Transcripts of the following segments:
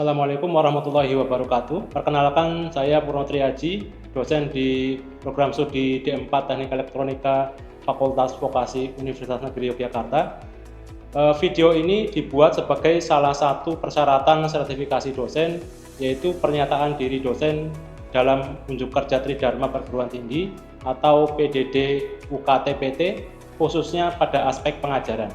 Assalamualaikum warahmatullahi wabarakatuh. Perkenalkan, saya Purno Triaji, dosen di program studi D4 Teknik Elektronika Fakultas Vokasi Universitas Negeri Yogyakarta. Video ini dibuat sebagai salah satu persyaratan sertifikasi dosen, yaitu pernyataan diri dosen dalam unjuk kerja Tridharma Perguruan Tinggi atau PDD UKT-PT, khususnya pada aspek pengajaran.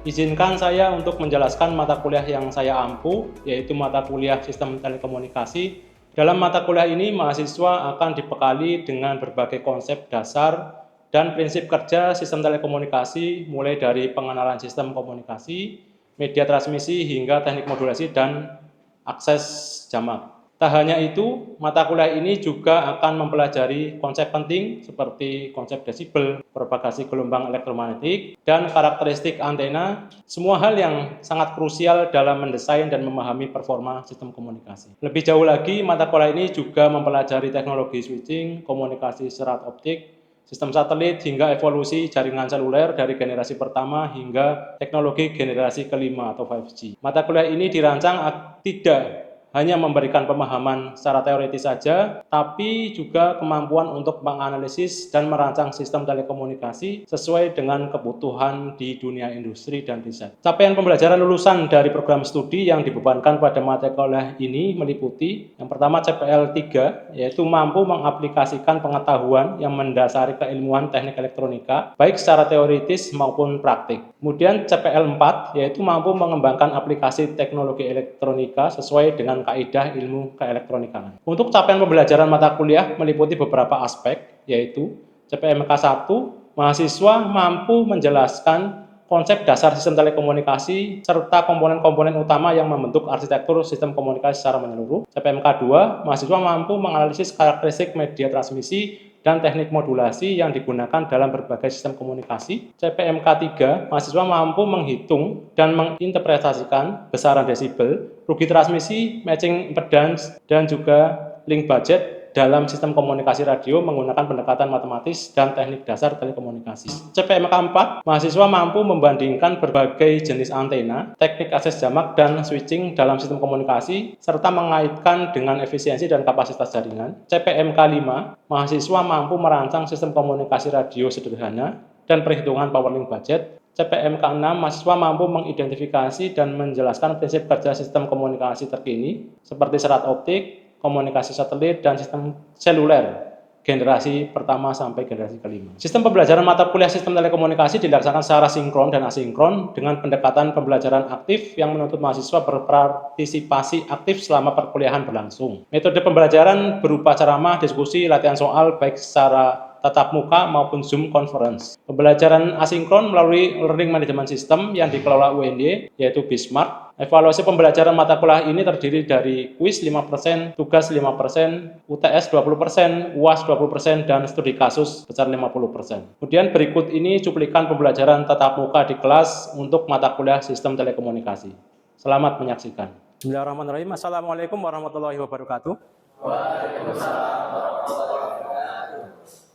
Izinkan saya untuk menjelaskan mata kuliah yang saya ampu, yaitu mata kuliah Sistem Telekomunikasi. Dalam mata kuliah ini, mahasiswa akan dibekali dengan berbagai konsep dasar dan prinsip kerja sistem telekomunikasi, mulai dari pengenalan sistem komunikasi, media transmisi, hingga teknik modulasi dan akses jamak. Tak hanya itu, mata kuliah ini juga akan mempelajari konsep penting seperti konsep desibel, propagasi gelombang elektromagnetik, dan karakteristik antena, semua hal yang sangat krusial dalam mendesain dan memahami performa sistem komunikasi. Lebih jauh lagi, mata kuliah ini juga mempelajari teknologi switching, komunikasi serat optik, sistem satelit, hingga evolusi jaringan seluler dari generasi pertama hingga teknologi generasi kelima atau 5G. Mata kuliah ini dirancang tidak hanya memberikan pemahaman secara teoritis saja, tapi juga kemampuan untuk menganalisis dan merancang sistem telekomunikasi sesuai dengan kebutuhan di dunia industri dan riset. Capaian pembelajaran lulusan dari program studi yang dibebankan pada mata kuliah ini meliputi yang pertama CPL 3, yaitu mampu mengaplikasikan pengetahuan yang mendasari keilmuan teknik elektronika, baik secara teoritis maupun praktik. Kemudian CPL 4, yaitu mampu mengembangkan aplikasi teknologi elektronika sesuai dengan kaidah ilmu keelektronikaan. Untuk capaian pembelajaran mata kuliah meliputi beberapa aspek, yaitu CPMK 1, mahasiswa mampu menjelaskan konsep dasar sistem telekomunikasi serta komponen-komponen utama yang membentuk arsitektur sistem komunikasi secara menyeluruh. CPMK 2, mahasiswa mampu menganalisis karakteristik media transmisi dan teknik modulasi yang digunakan dalam berbagai sistem komunikasi. CPMK 3, mahasiswa mampu menghitung dan menginterpretasikan besaran desibel, rugi transmisi, matching impedance, dan juga link budget dalam sistem komunikasi radio menggunakan pendekatan matematis dan teknik dasar telekomunikasi. CPMK 4, mahasiswa mampu membandingkan berbagai jenis antena, teknik akses jamak dan switching dalam sistem komunikasi, serta mengaitkan dengan efisiensi dan kapasitas jaringan. CPMK 5, mahasiswa mampu merancang sistem komunikasi radio sederhana dan perhitungan power link budget. CPMK 6, mahasiswa mampu mengidentifikasi dan menjelaskan prinsip kerja sistem komunikasi terkini, seperti serat optik, komunikasi satelit, dan sistem seluler generasi pertama sampai generasi kelima. Sistem pembelajaran mata kuliah sistem telekomunikasi dilaksanakan secara sinkron dan asinkron dengan pendekatan pembelajaran aktif yang menuntut mahasiswa berpartisipasi aktif selama perkuliahan berlangsung. Metode pembelajaran berupa ceramah, diskusi, latihan soal baik secara tatap muka maupun Zoom conference. Pembelajaran asinkron melalui Learning Management System yang dikelola UNY, yaitu Bismarck. Evaluasi pembelajaran mata kuliah ini terdiri dari kuis 5%, tugas 5%, UTS 20%, UAS 20%, dan studi kasus sebesar 50%. Kemudian berikut ini cuplikan pembelajaran tatap muka di kelas untuk mata kuliah sistem telekomunikasi. Selamat menyaksikan. Bismillahirrahmanirrahim. Assalamualaikum warahmatullahi wabarakatuh.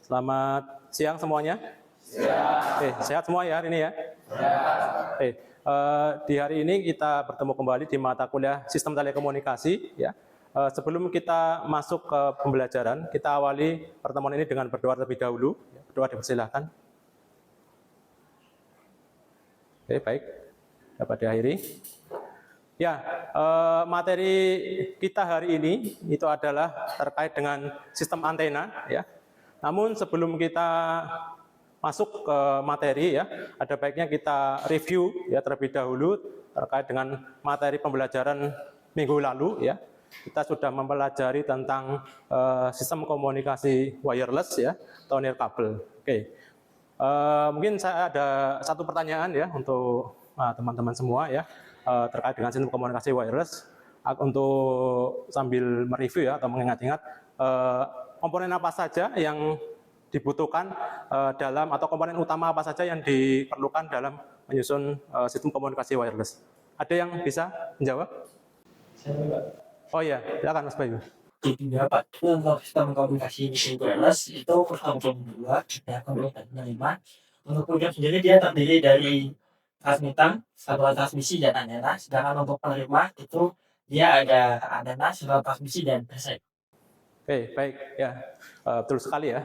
Selamat siang semuanya. Sehat semua ya hari ini ya. Di hari ini kita bertemu kembali di mata kuliah Sistem Telekomunikasi. Ya. Sebelum kita masuk ke pembelajaran, kita awali pertemuan ini dengan berdoa terlebih dahulu. Berdoa dipersilahkan. Baik, dapat diakhiri. Ya, materi kita hari ini itu adalah terkait dengan sistem antena. Ya. Namun sebelum kita masuk ke materi ya, ada baiknya kita review ya terlebih dahulu terkait dengan materi pembelajaran minggu lalu ya. Kita sudah mempelajari tentang sistem komunikasi wireless ya atau nirkabel. Mungkin saya ada satu pertanyaan ya untuk teman-teman semua ya terkait dengan sistem komunikasi wireless untuk sambil mereview ya atau mengingat-ingat komponen apa saja yang dibutuhkan dalam atau komponen utama apa saja yang diperlukan dalam menyusun sistem komunikasi wireless. Ada yang bisa menjawab? Oh iya, silakan Mas Bayu. Jadi Pak, untuk sistem komunikasi wireless itu komponen dua, ya komponen 5. Untuk program sendiri dia terdiri dari transmitter, saluran transmisi dan antena. Sedangkan untuk penerima itu Dia ada antena, saluran transmisi dan resep. Oke, baik ya, betul sekali ya.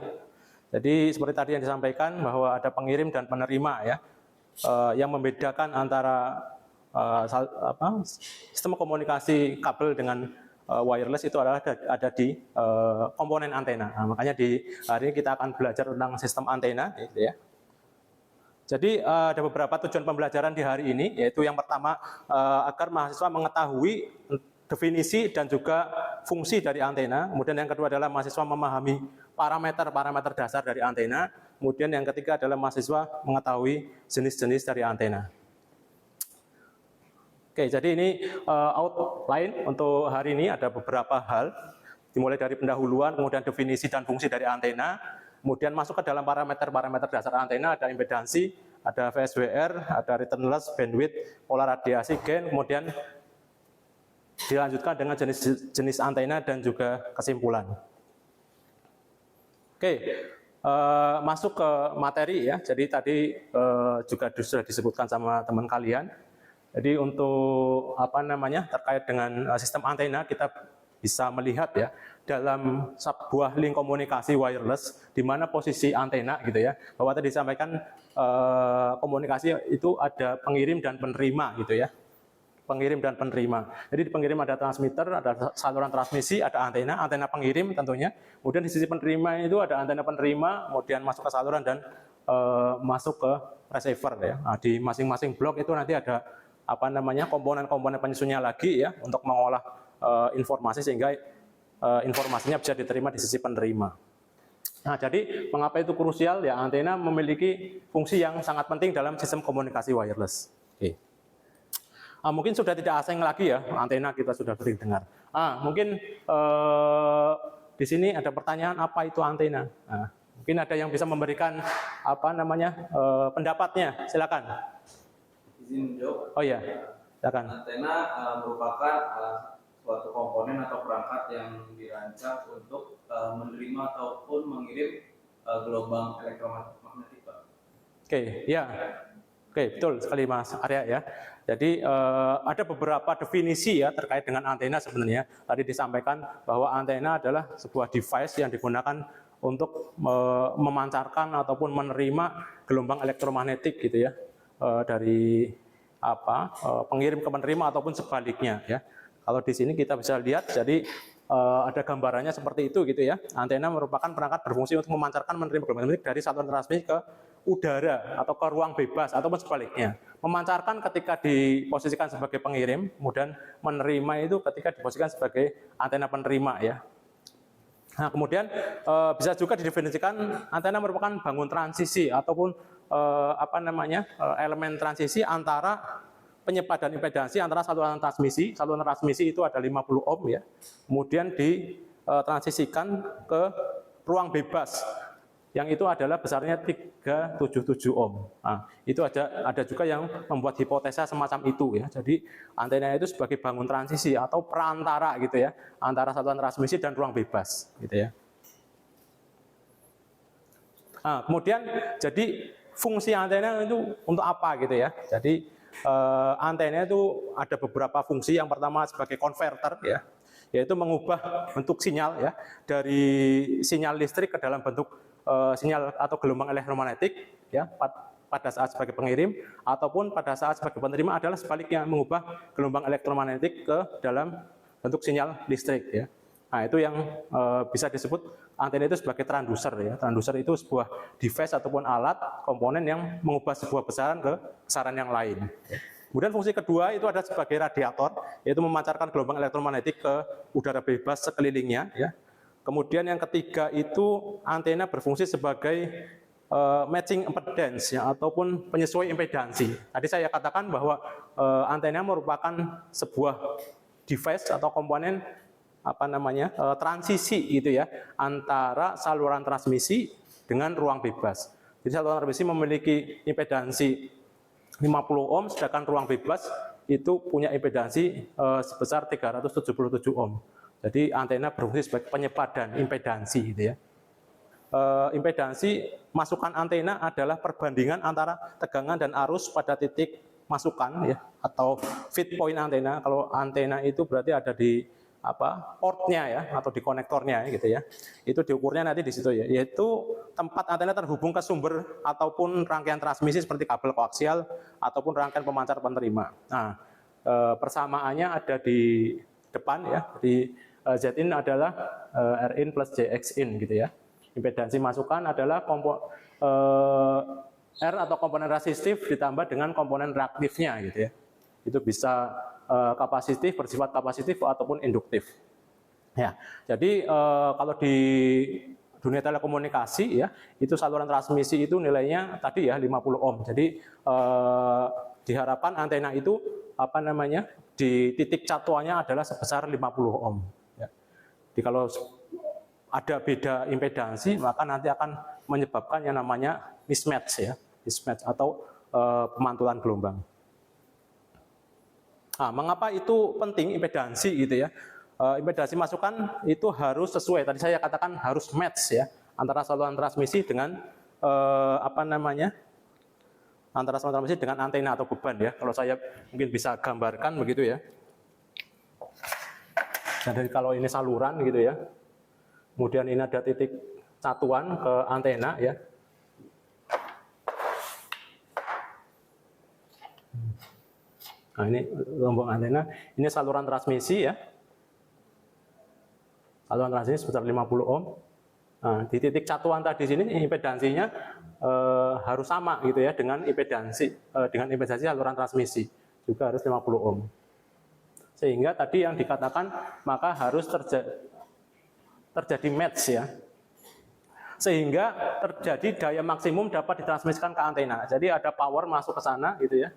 Jadi seperti tadi yang disampaikan bahwa ada pengirim dan penerima ya, yang membedakan antara sistem komunikasi kabel dengan wireless itu adalah ada di komponen antena. Nah, makanya di hari ini kita akan belajar tentang sistem antena, gitu ya. Jadi ada beberapa tujuan pembelajaran di hari ini, yaitu yang pertama agar mahasiswa mengetahui definisi dan juga fungsi dari antena. Kemudian yang kedua adalah mahasiswa memahami parameter-parameter dasar dari antena. Kemudian yang ketiga adalah mahasiswa mengetahui jenis-jenis dari antena. Oke, jadi ini outline untuk hari ini ada beberapa hal. Dimulai dari pendahuluan, kemudian definisi dan fungsi dari antena. Kemudian masuk ke dalam parameter-parameter dasar antena, ada impedansi, ada VSWR, ada return loss, bandwidth, pola radiasi, gain, kemudian dilanjutkan dengan jenis antena dan juga kesimpulan. Oke, masuk ke materi ya. Jadi tadi juga sudah disebutkan sama teman kalian. Jadi untuk terkait dengan sistem antena kita bisa melihat ya dalam sebuah link komunikasi wireless di mana posisi antena gitu ya. Bahwa tadi disampaikan komunikasi itu ada pengirim dan penerima gitu ya. Pengirim dan penerima. Jadi di pengirim ada transmitter, ada saluran transmisi, ada antena, antena pengirim tentunya. Kemudian di sisi penerima itu ada antena penerima, kemudian masuk ke saluran dan masuk ke receiver ya. Nah, di masing-masing blok itu nanti ada komponen-komponen penyusunnya lagi ya untuk mengolah informasi sehingga informasinya bisa diterima di sisi penerima. Nah, jadi mengapa itu krusial ya? Antena memiliki fungsi yang sangat penting dalam sistem komunikasi wireless. Oke. Mungkin sudah tidak asing lagi ya, antena kita sudah sering dengar. Mungkin di sini ada pertanyaan apa itu antena. Mungkin ada yang bisa memberikan pendapatnya, silakan. Izin menjawab. Oh ya, silakan. Antena merupakan suatu komponen atau perangkat yang dirancang untuk menerima ataupun mengirim gelombang elektromagnetik, Pak. Oke, ya. Oke, betul sekali Mas Arya ya. Jadi ada beberapa definisi ya terkait dengan antena sebenarnya. Tadi disampaikan bahwa antena adalah sebuah device yang digunakan untuk memancarkan ataupun menerima gelombang elektromagnetik gitu ya. Dari pengirim ke penerima ataupun sebaliknya ya. Kalau di sini kita bisa lihat jadi ada gambarannya seperti itu gitu ya. Antena merupakan perangkat berfungsi untuk memancarkan menerima gelombang elektrik dari saluran transmisi ke udara atau ke ruang bebas ataupun sebaliknya. Memancarkan ketika diposisikan sebagai pengirim, kemudian menerima itu ketika diposisikan sebagai antena penerima ya. Nah, kemudian bisa juga didefinisikan antena merupakan bangun transisi ataupun elemen transisi antara penyepadan impedansi antara saluran transmisi. Saluran transmisi itu ada 50 ohm ya. Kemudian ditransisikan ke ruang bebas yang itu adalah besarnya 377 ohm. Nah, itu ada juga yang membuat hipotesa semacam itu ya. Jadi antena itu sebagai bangun transisi atau perantara gitu ya antara saluran transmisi dan ruang bebas gitu ya. Nah, kemudian jadi fungsi antena itu untuk apa gitu ya. Jadi antena itu ada beberapa fungsi. Yang pertama sebagai konverter ya, yaitu mengubah bentuk sinyal ya dari sinyal listrik ke dalam bentuk sinyal atau gelombang elektromagnetik ya pada saat sebagai pengirim ataupun pada saat sebagai penerima adalah sebaliknya mengubah gelombang elektromagnetik ke dalam bentuk sinyal listrik ya. Nah, itu yang bisa disebut antena itu sebagai transducer ya. Transducer itu sebuah device ataupun alat komponen yang mengubah sebuah besaran ke besaran yang lain. Kemudian fungsi kedua itu ada sebagai radiator, yaitu memancarkan gelombang elektromagnetik ke udara bebas sekelilingnya ya. Kemudian yang ketiga itu antena berfungsi sebagai matching impedance ya, ataupun penyesuai impedansi. Tadi saya katakan bahwa antena merupakan sebuah device atau komponen transisi gitu ya antara saluran transmisi dengan ruang bebas. Jadi saluran transmisi memiliki impedansi 50 ohm, sedangkan ruang bebas itu punya impedansi sebesar 377 ohm. Jadi antena berfungsi sebagai penyepadan impedansi gitu ya. Impedansi masukan antena adalah perbandingan antara tegangan dan arus pada titik masukan ya, atau feed point antena. Kalau antena itu berarti ada di portnya ya, atau di konektornya gitu ya. Itu diukurnya nanti di situ ya, yaitu tempat antena terhubung ke sumber ataupun rangkaian transmisi seperti kabel koaksial ataupun rangkaian pemancar penerima. Nah, persamaannya ada di depan ya. Di Zin adalah Rin plus Jxin gitu ya. Impedansi masukan adalah R atau komponen resistif ditambah dengan komponen reaktifnya gitu ya. Itu bisa kapasitif, bersifat kapasitif ataupun induktif. Ya, jadi kalau di dunia telekomunikasi ya, itu saluran transmisi itu nilainya tadi ya 50 ohm. Jadi diharapkan antena itu di titik catuannya adalah sebesar 50 ohm. Ya. Jadi kalau ada beda impedansi, maka nanti akan menyebabkan yang namanya mismatch ya, mismatch atau pemantulan gelombang. Nah, mengapa itu penting impedansi gitu ya? Impedansi masukan itu harus sesuai. Tadi saya katakan harus match ya antara saluran transmisi dengan antara saluran transmisi dengan antena atau beban ya. Kalau saya mungkin bisa gambarkan begitu ya. Jadi kalau ini saluran gitu ya. Kemudian ini ada titik catuan ke antena ya. Nah, ini lombok antena, ini saluran transmisi ya. Saluran transmisi sebesar 50 ohm. Nah, di titik catuan tadi sini impedansinya harus sama gitu ya dengan impedansi saluran transmisi, juga harus 50 ohm. Sehingga tadi yang dikatakan maka harus terjadi match ya. Sehingga terjadi daya maksimum dapat ditransmisikan ke antena. Jadi ada power masuk ke sana gitu ya.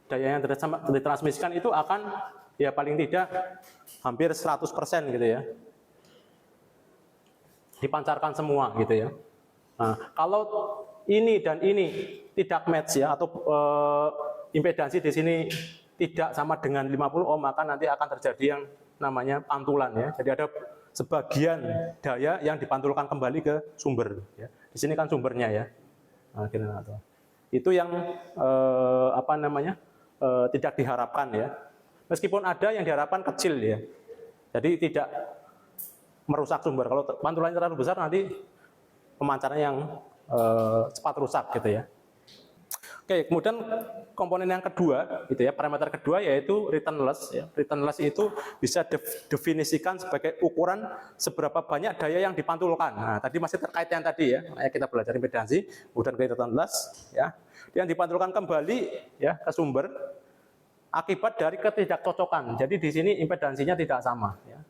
Daya yang ditransmisikan itu akan ya paling tidak hampir 100% gitu ya. Dipancarkan semua gitu ya. Nah, kalau ini dan ini tidak match ya, atau impedansi di sini tidak sama dengan 50 ohm, maka nanti akan terjadi yang namanya pantulan ya. Jadi ada sebagian daya yang dipantulkan kembali ke sumber ya. Di sini kan sumbernya ya. Nah, itu yang tidak diharapkan ya. Meskipun ada yang diharapkan kecil ya. Jadi tidak merusak sumber. Kalau pantulannya terlalu besar nanti pemancarnya yang cepat rusak gitu ya. Oke, kemudian komponen yang kedua gitu ya, parameter kedua yaitu return loss ya. Return loss itu bisa definisikan sebagai ukuran seberapa banyak daya yang dipantulkan. Nah, tadi masih terkait yang tadi ya. Makanya kita belajar impedansi, kemudian ke return loss ya. Yang dipantulkan kembali ya ke sumber akibat dari ketidakcocokan. Jadi di sini impedansinya tidak sama ya.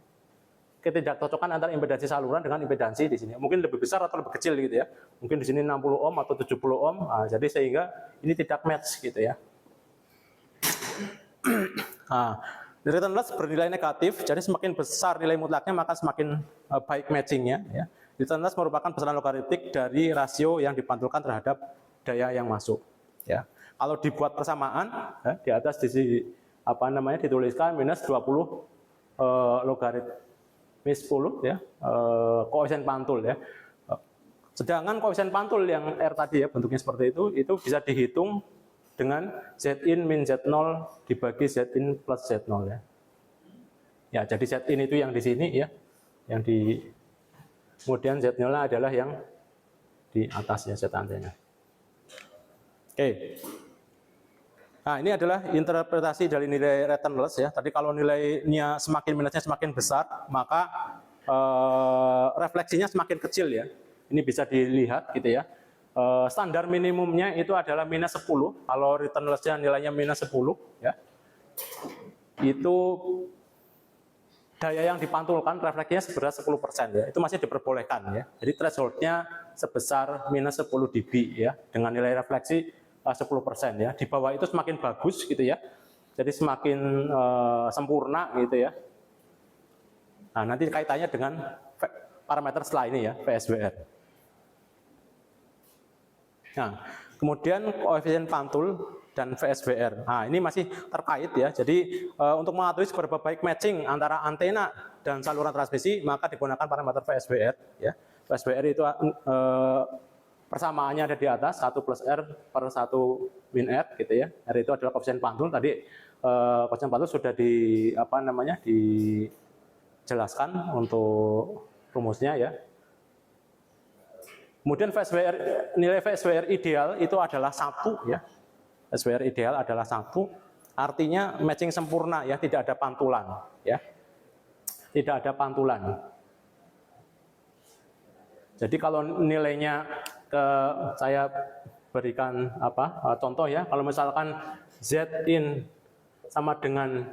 Ketidakcocokan antara impedansi saluran dengan impedansi di sini. Mungkin lebih besar atau lebih kecil gitu ya. Mungkin di sini 60 ohm atau 70 ohm. Nah, jadi sehingga ini tidak match gitu ya. Nah, return loss bernilai negatif. Jadi semakin besar nilai mutlaknya maka semakin baik matchingnya ya. Return loss merupakan besaran logaritmik dari rasio yang dipantulkan terhadap daya yang masuk ya. Kalau dibuat persamaan ya, di atas dituliskan minus 20 logaritma 10 ya, koefisien pantul ya. Sedangkan koefisien pantul yang R tadi ya bentuknya seperti itu bisa dihitung dengan Zin min Z0 dibagi Zin plus Z0 ya. Ya, jadi Zin itu yang di sini ya, yang di kemudian Z0 adalah yang di atas ya, Z antena. Oke. Nah, ini adalah interpretasi dari nilai return loss ya. Tadi kalau nilainya minusnya semakin besar, maka refleksinya semakin kecil ya. Ini bisa dilihat gitu ya. Standar minimumnya itu adalah minus 10. Kalau return loss-nya nilainya minus 10 ya. Itu daya yang dipantulkan refleksinya sebesar 10% ya. Itu masih diperbolehkan ya. Jadi threshold-nya sebesar minus 10 dB ya dengan nilai refleksi 10% ya. Di bawah itu semakin bagus gitu ya. Jadi semakin sempurna gitu ya. Nah, nanti kaitannya dengan parameter setelah ini ya, VSWR. Nah, kemudian koefisien pantul dan VSWR. Nah, ini masih terkait ya. Jadi untuk mengetahui seberapa baik matching antara antena dan saluran transmisi, maka digunakan parameter VSWR ya. VSWR itu Persamaannya ada di atas, 1 plus R per 1 min R gitu ya. R itu adalah koefisien pantul. Tadi koefisien pantul sudah dijelaskan untuk rumusnya ya. Kemudian nilai VSWR ideal itu adalah 1 ya. VSWR ideal adalah 1, artinya matching sempurna ya, tidak ada pantulan ya. Tidak ada pantulan. Jadi kalau nilainya saya berikan contoh ya, kalau misalkan Zin sama dengan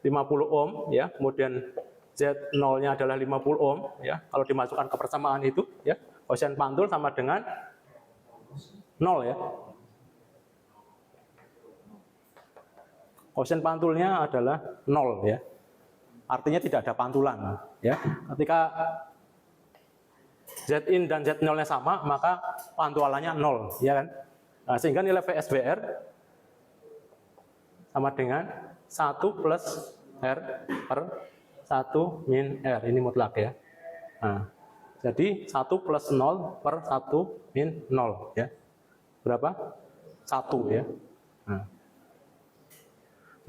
50 ohm ya, kemudian Z0-nya adalah 50 ohm ya, kalau dimasukkan ke persamaan itu ya, koefisien pantul sama dengan 0 ya. Koefisien pantulnya adalah 0 ya. Artinya tidak ada pantulan ya. Ketika Zin dan Z0-nya sama, maka pantulannya 0, ya kan? Nah, sehingga nilai VSWR sama dengan 1 plus R per 1 min R, ini mutlak ya. Nah, jadi 1 plus 0 per 1 min 0 ya. Berapa? 1 ya. Nah.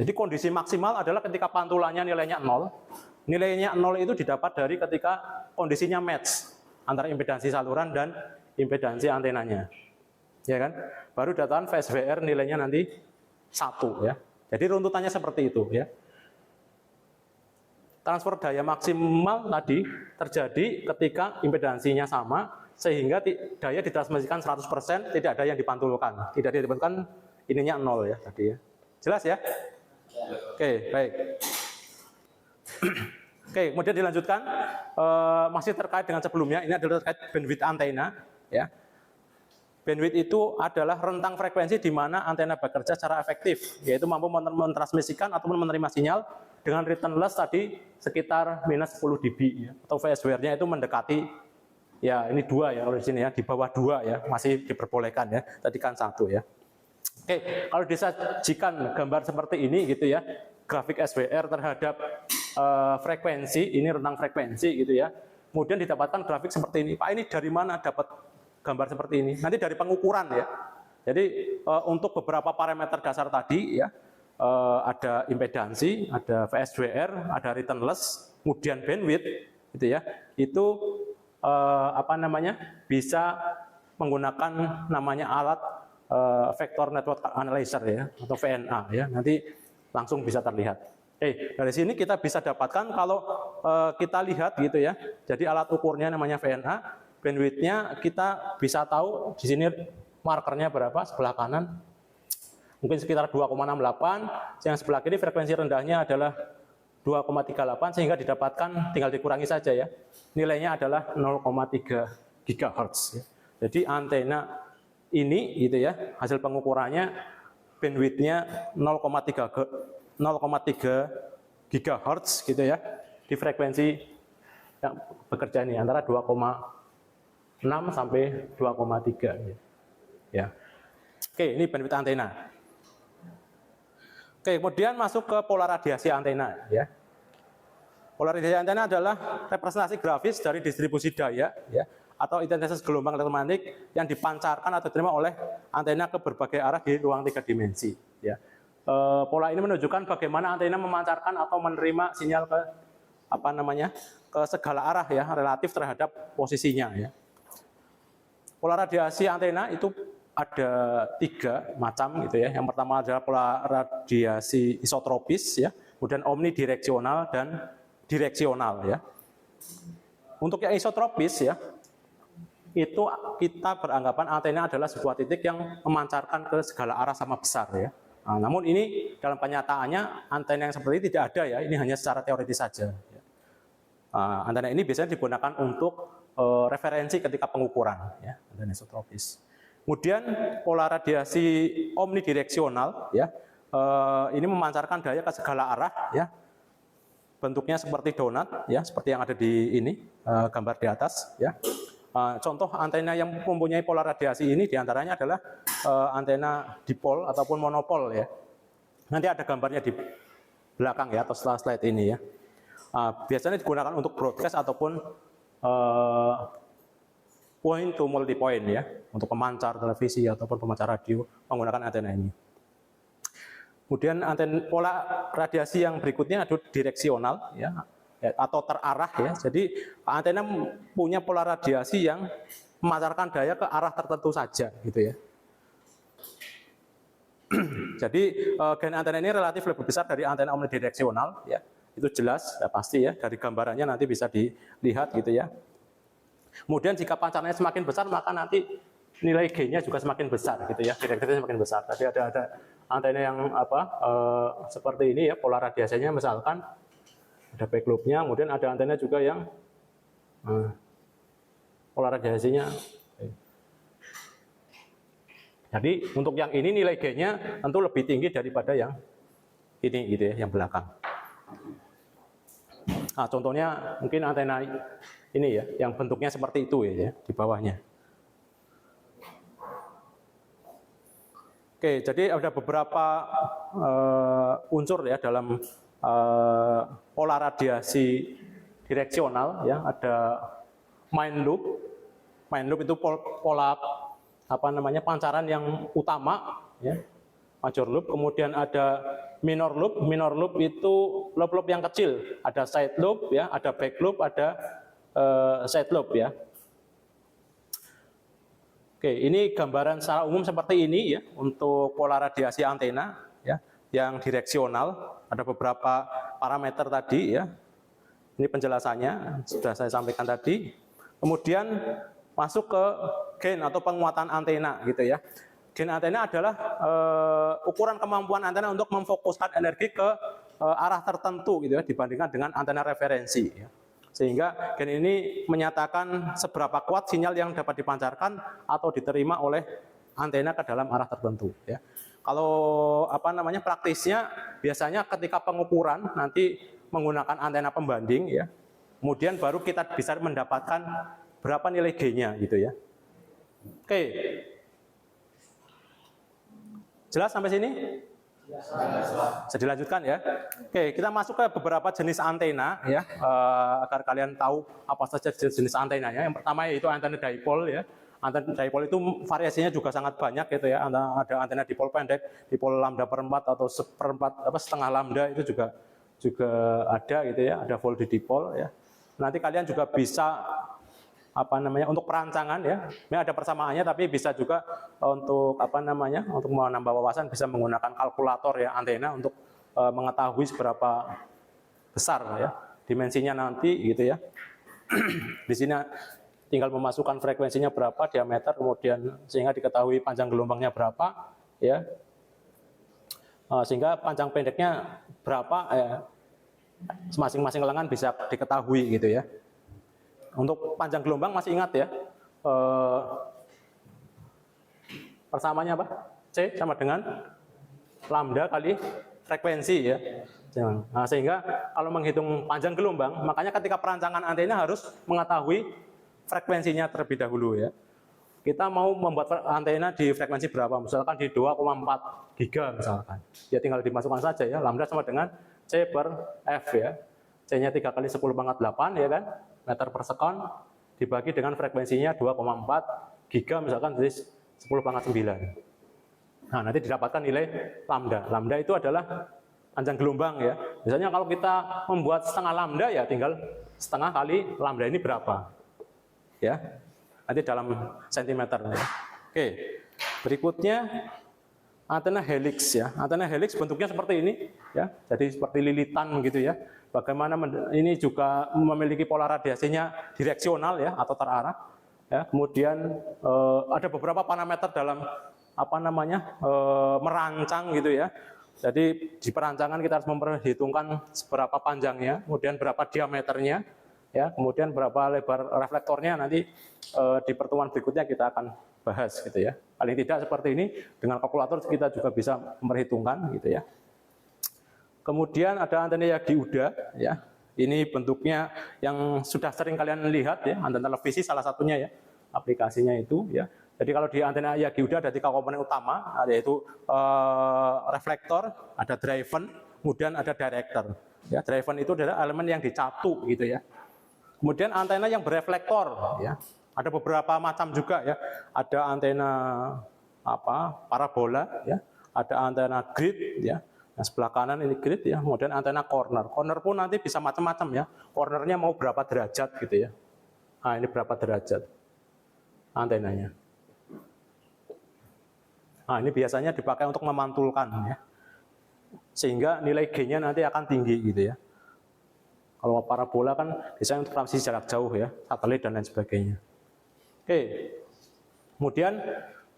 Jadi kondisi maksimal adalah ketika pantulannya nilainya 0. Nilainya 0 itu didapat dari ketika kondisinya match antara impedansi saluran dan impedansi antenanya, ya kan? Baru datakan VSWR nilainya nanti 1 ya. Jadi runtutannya seperti itu ya. Transfer daya maksimal tadi terjadi ketika impedansinya sama, sehingga daya ditransmisikan 100%, tidak ada yang dipantulkan. Tidak dipantulkan, ininya 0 ya tadi ya. Jelas ya? Oke, baik. Oke, kemudian dilanjutkan, masih terkait dengan sebelumnya, ini adalah terkait bandwidth antena. Ya. Bandwidth itu adalah rentang frekuensi di mana antena bekerja secara efektif, yaitu mampu mentransmisikan ataupun menerima sinyal dengan return loss tadi sekitar minus 10 dB, ya. Atau VSWR-nya itu mendekati, ya ini 2 ya, kalau di sini ya, di bawah 2 ya, masih diperbolehkan ya, tadi kan 1 ya. Oke, kalau disajikan gambar seperti ini gitu ya, grafik SWR terhadap frekuensi, ini rentang frekuensi gitu ya. Kemudian didapatkan grafik seperti ini. Pak, ini dari mana dapat gambar seperti ini? Nanti dari pengukuran ya. Jadi untuk beberapa parameter dasar tadi ya, ada impedansi, ada VSWR, ada return loss, kemudian bandwidth gitu ya. Itu bisa menggunakan namanya alat vector network analyzer ya, atau VNA ya. Nanti langsung bisa terlihat. Dari sini kita bisa dapatkan kalau kita lihat gitu ya. Jadi alat ukurnya namanya VNA, bandwidth-nya kita bisa tahu di sini markernya berapa, sebelah kanan mungkin sekitar 2,68, yang sebelah kiri frekuensi rendahnya adalah 2,38, sehingga didapatkan tinggal dikurangi saja ya. Nilainya adalah 0,3 GHz ya. Jadi antena ini gitu ya, hasil pengukurannya bandwidth-nya 0,3 GHz gitu ya, di frekuensi yang bekerja ini antara 2,6 sampai 2,3 ya. Oke, ini bandwidth antena. Oke, kemudian masuk ke pola radiasi antena ya. Pola radiasi antena adalah representasi grafis dari distribusi daya ya, atau intensitas gelombang elektromagnetik yang dipancarkan atau diterima oleh antena ke berbagai arah di ruang 3 dimensi ya. Pola ini menunjukkan bagaimana antena memancarkan atau menerima sinyal ke ke segala arah ya, relatif terhadap posisinya ya. Pola radiasi antena itu ada 3 macam gitu ya. Yang pertama adalah pola radiasi isotropis ya, kemudian omnidireksional dan direksional ya. Untuk yang isotropis ya, itu kita beranggapan antena adalah sebuah titik yang memancarkan ke segala arah sama besar ya. Nah, namun ini dalam kenyataannya antena yang seperti ini tidak ada ya, ini hanya secara teoritis saja. Ya. Antena ini biasanya digunakan untuk referensi ketika pengukuran ya, antena isotropis. Kemudian pola radiasi omnidireksional ya, ini memancarkan daya ke segala arah ya. Bentuknya seperti donat ya, seperti yang ada di ini gambar di atas ya. Contoh antena yang mempunyai pola radiasi ini diantaranya adalah antena dipol ataupun monopol ya. Nanti ada gambarnya di belakang ya, atau setelah slide ini ya. Biasanya digunakan untuk broadcast ataupun point to multi point ya, untuk pemancar televisi ataupun pemancar radio menggunakan antena ini. Kemudian antena pola radiasi yang berikutnya adalah direksional ya, atau terarah ya. Jadi antena punya pola radiasi yang memancarkan daya ke arah tertentu saja gitu ya. Jadi gain antena ini relatif lebih besar dari antena omnidireksional ya. Itu jelas ya, pasti ya, dari gambarannya nanti bisa dilihat gitu ya. Kemudian jika pancarnya semakin besar maka nanti nilai G-nya juga semakin besar gitu ya, direktivitasnya semakin besar. Tadi ada antena yang seperti ini ya, pola radiasinya misalkan ada back lobe-nya, kemudian ada antena juga yang pola radiasinya. Jadi untuk yang ini nilai G-nya tentu lebih tinggi daripada yang ini gitu ya, yang belakang. Nah, contohnya mungkin antena ini ya, yang bentuknya seperti itu ya, di bawahnya. Oke, jadi ada beberapa unsur ya dalam pola radiasi direksional ya. Ada main loop. Main loop itu pola pancaran yang utama ya, major loop. Kemudian ada minor loop. Minor loop itu loop-loop yang kecil. Ada side loop ya, ada back loop, ada side loop ya. Oke, ini gambaran secara umum seperti ini ya untuk pola radiasi antena ya, yang direksional. Ada beberapa parameter tadi ya. Ini penjelasannya sudah saya sampaikan tadi. Kemudian masuk ke gain atau penguatan antena gitu ya. Gain antena adalah ukuran kemampuan antena untuk memfokuskan energi ke arah tertentu gitu ya, dibandingkan dengan antena referensi ya. Sehingga gain ini menyatakan seberapa kuat sinyal yang dapat dipancarkan atau diterima oleh antena ke dalam arah tertentu ya. Kalau praktisnya biasanya ketika pengukuran nanti menggunakan antena pembanding ya. Kemudian baru kita bisa mendapatkan berapa nilai G-nya gitu ya. Oke. Jelas sampai sini? Bisa dilanjutkan ya. Oke, kita masuk ke beberapa jenis antena ya, agar kalian tahu apa saja jenis antenanya. Yang pertama yaitu antena dipole ya. Antena dipole itu variasinya juga sangat banyak gitu ya. Ada antena dipole pendek, dipole lambda per 4 atau setengah lambda itu juga ada gitu ya. Ada full dipole ya. Nanti kalian juga bisa untuk perancangan ya. Ini ada persamaannya tapi bisa juga untuk untuk menambah wawasan bisa menggunakan kalkulator ya antena untuk mengetahui seberapa besar ya dimensinya nanti gitu ya. Di sini tinggal memasukkan frekuensinya berapa, diameter, kemudian sehingga diketahui panjang gelombangnya berapa ya. Sehingga panjang pendeknya berapa masing-masing lengan bisa diketahui gitu ya. Untuk panjang gelombang masih ingat ya, persamaannya apa? C sama dengan lambda kali frekuensi ya. Nah, sehingga kalau menghitung panjang gelombang, makanya ketika perancangan antena harus mengetahui frekuensinya terlebih dahulu ya. Kita mau membuat antena di frekuensi berapa? Misalkan di 2,4 giga misalkan. Ya tinggal dimasukkan saja ya, lambda sama dengan C per F ya. C-nya 3 kali 10 pangkat 8 ya kan, meter per sekon, dibagi dengan frekuensinya 2,4 giga misalkan jadi 10 pangkat 9. Nah nanti didapatkan nilai lambda. Lambda itu adalah panjang gelombang ya. Misalnya kalau kita membuat setengah lambda ya tinggal setengah kali lambda ini berapa. Ya, nanti dalam sentimeter ya. Oke, berikutnya antena helix ya. Antena helix bentuknya seperti ini ya. Jadi seperti lilitan gitu ya. Bagaimana ini juga memiliki pola radiasinya direksional ya atau terarah. Ya, kemudian ada beberapa parameter dalam merancang gitu ya. Jadi di perancangan kita harus memperhitungkan seberapa panjangnya, kemudian berapa diameternya, ya, kemudian berapa lebar reflektornya. Nanti di pertemuan berikutnya kita akan bahas gitu ya. Paling tidak seperti ini dengan kalkulator kita juga bisa memperhitungkan gitu ya. Kemudian ada antena Yagi-Uda ya. Ini bentuknya yang sudah sering kalian lihat ya, antena televisi salah satunya ya. Aplikasinya itu ya. Jadi kalau di antena Yagi-Uda ada 3 komponen utama, yaitu reflektor, ada driven, kemudian ada director. Ya, driven itu adalah elemen yang dicatu gitu ya. Kemudian antena yang bereflektor ya. Ada beberapa macam juga ya. Ada antena parabola ya, ada antena grid ya. Nah, sebelah kanan ini grid ya, kemudian antena corner. Corner pun nanti bisa macam-macam ya. Cornernya mau berapa derajat gitu ya. Nah, ini berapa derajat antenanya. Nah, ini biasanya dipakai untuk memantulkan ya. Sehingga nilai G-nya nanti akan tinggi gitu ya. Kalau parabola kan biasanya untuk transmisi jarak jauh ya, satelit dan lain sebagainya. Oke. Kemudian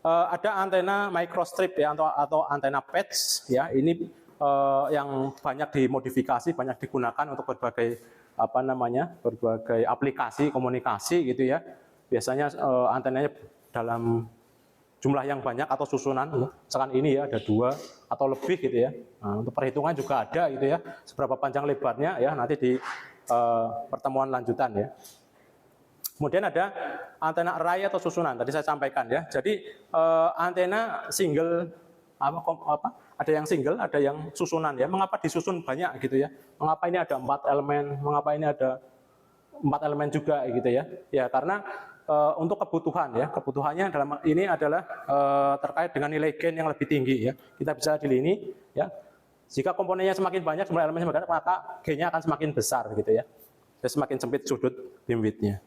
ada antena microstrip ya atau antena patch ya. Ini yang banyak dimodifikasi, banyak digunakan untuk berbagai berbagai aplikasi komunikasi gitu ya. Biasanya antenanya dalam jumlah yang banyak atau susunan, misalkan ini ya ada 2 atau lebih gitu ya. Nah, untuk perhitungan juga ada gitu ya, seberapa panjang lebarnya ya nanti di pertemuan lanjutan ya. Kemudian ada antena array atau susunan, tadi saya sampaikan ya. Jadi antena single ada yang single, ada yang susunan ya. Mengapa disusun banyak gitu ya? Mengapa ini ada 4 elemen? Mengapa ini ada 4 elemen juga gitu ya? Ya karena untuk kebutuhan ya, kebutuhannya dalam ini adalah terkait dengan nilai gain yang lebih tinggi ya. Kita bisa di sini ya. Jika komponennya semakin banyak, jumlah elemen semakin banyak, maka gainnya akan semakin besar gitu ya. Dan semakin sempit sudut beam width-nya.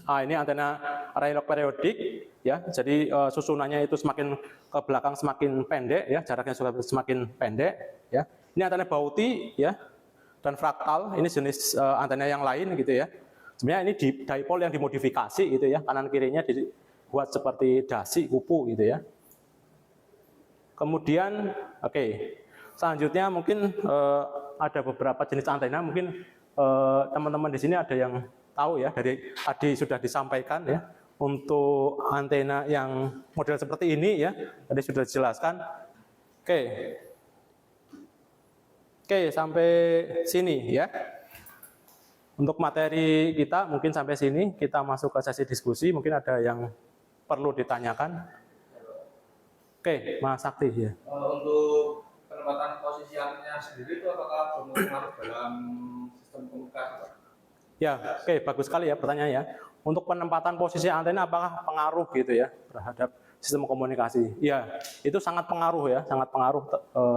Ini antena array log periodik ya. Jadi susunannya itu semakin ke belakang semakin pendek ya, jaraknya sudah semakin pendek ya. Ini antena Bauti ya dan fraktal, ini jenis antena yang lain gitu ya. Sebenarnya ini dipole yang dimodifikasi gitu ya, kanan kirinya dibuat seperti dasi, kupu gitu ya. Kemudian, selanjutnya mungkin ada beberapa jenis antena, mungkin teman-teman di sini ada yang tahu ya, dari tadi sudah disampaikan ya, untuk antena yang model seperti ini ya, tadi sudah dijelaskan. Oke, sampai sini ya. Untuk materi kita mungkin sampai sini, kita masuk ke sesi diskusi, mungkin ada yang perlu ditanyakan. Oke, Mas Sakti ya. Untuk penempatan posisi antena sendiri itu apakah berpengaruh dalam sistem komunikasi, Pak? Ya, bagus sekali ya pertanyaannya. Untuk penempatan posisi antena apakah pengaruh gitu ya terhadap sistem komunikasi? Ya, itu sangat pengaruh ya, sangat pengaruh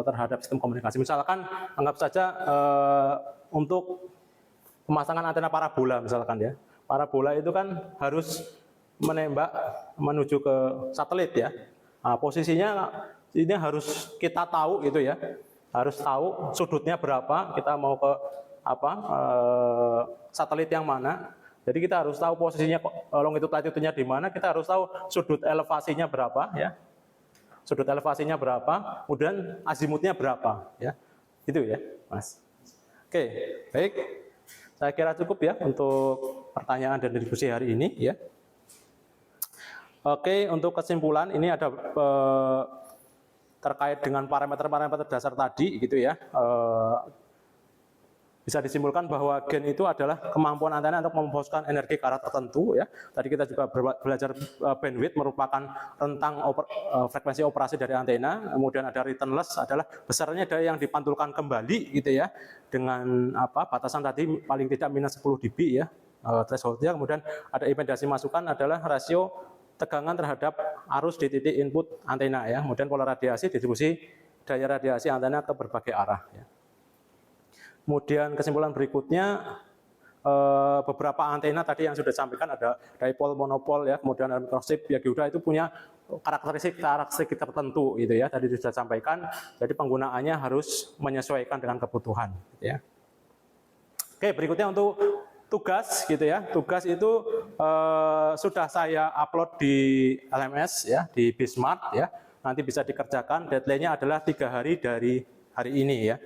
terhadap sistem komunikasi. Misalkan anggap saja untuk pemasangan antena parabola misalkan ya. Parabola itu kan harus menembak menuju ke satelit ya. Nah, posisinya ini harus kita tahu gitu ya. Harus tahu sudutnya berapa, kita mau ke satelit yang mana. Jadi kita harus tahu posisinya longitude latitude-nya di mana, kita harus tahu sudut elevasinya berapa ya. Sudut elevasinya berapa, kemudian azimutnya berapa ya. Itu ya, Mas. Baik. Saya kira cukup ya untuk pertanyaan dan diskusi hari ini ya. Untuk kesimpulan ini ada terkait dengan parameter-parameter dasar tadi gitu ya. Bisa disimpulkan bahwa gain itu adalah kemampuan antena untuk memfokuskan energi ke arah tertentu ya. Tadi kita juga belajar bandwidth merupakan rentang frekuensi operasi dari antena. Kemudian ada return loss adalah besarnya daya yang dipantulkan kembali gitu ya. Dengan batasan tadi paling tidak minus 10 dB ya thresholdnya. Kemudian ada impedasi masukan adalah rasio tegangan terhadap arus di titik input antena ya. Kemudian pola radiasi, distribusi daya radiasi antena ke berbagai arah ya. Kemudian kesimpulan berikutnya beberapa antena tadi yang sudah disampaikan ada dipole, monopole ya, kemudian ada microstrip ya, Giuda itu punya karakteristik tertentu gitu ya, tadi sudah disampaikan. Jadi penggunaannya harus menyesuaikan dengan kebutuhan gitu ya. Berikutnya untuk tugas gitu ya. Tugas itu sudah saya upload di LMS ya, di Bismart ya. Nanti bisa dikerjakan, deadline-nya adalah 3 hari dari hari ini ya.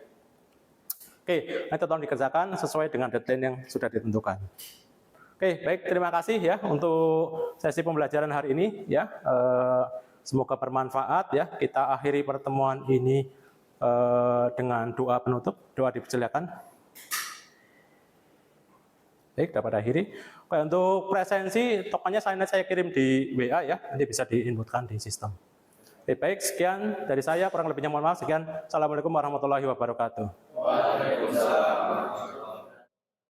Nanti tolong dikerjakan sesuai dengan deadline yang sudah ditentukan. Baik, terima kasih ya untuk sesi pembelajaran hari ini ya. Semoga bermanfaat ya. Kita akhiri pertemuan ini dengan doa penutup. Doa dipersilakan. Baik, dapat akhiri. Untuk presensi, tokennya saya kirim di WA ya. Nanti bisa diinputkan di sistem. Baik, sekian dari saya. Kurang lebihnya mohon maaf. Sekian. Assalamualaikum warahmatullahi wabarakatuh. Waalaikumsalam.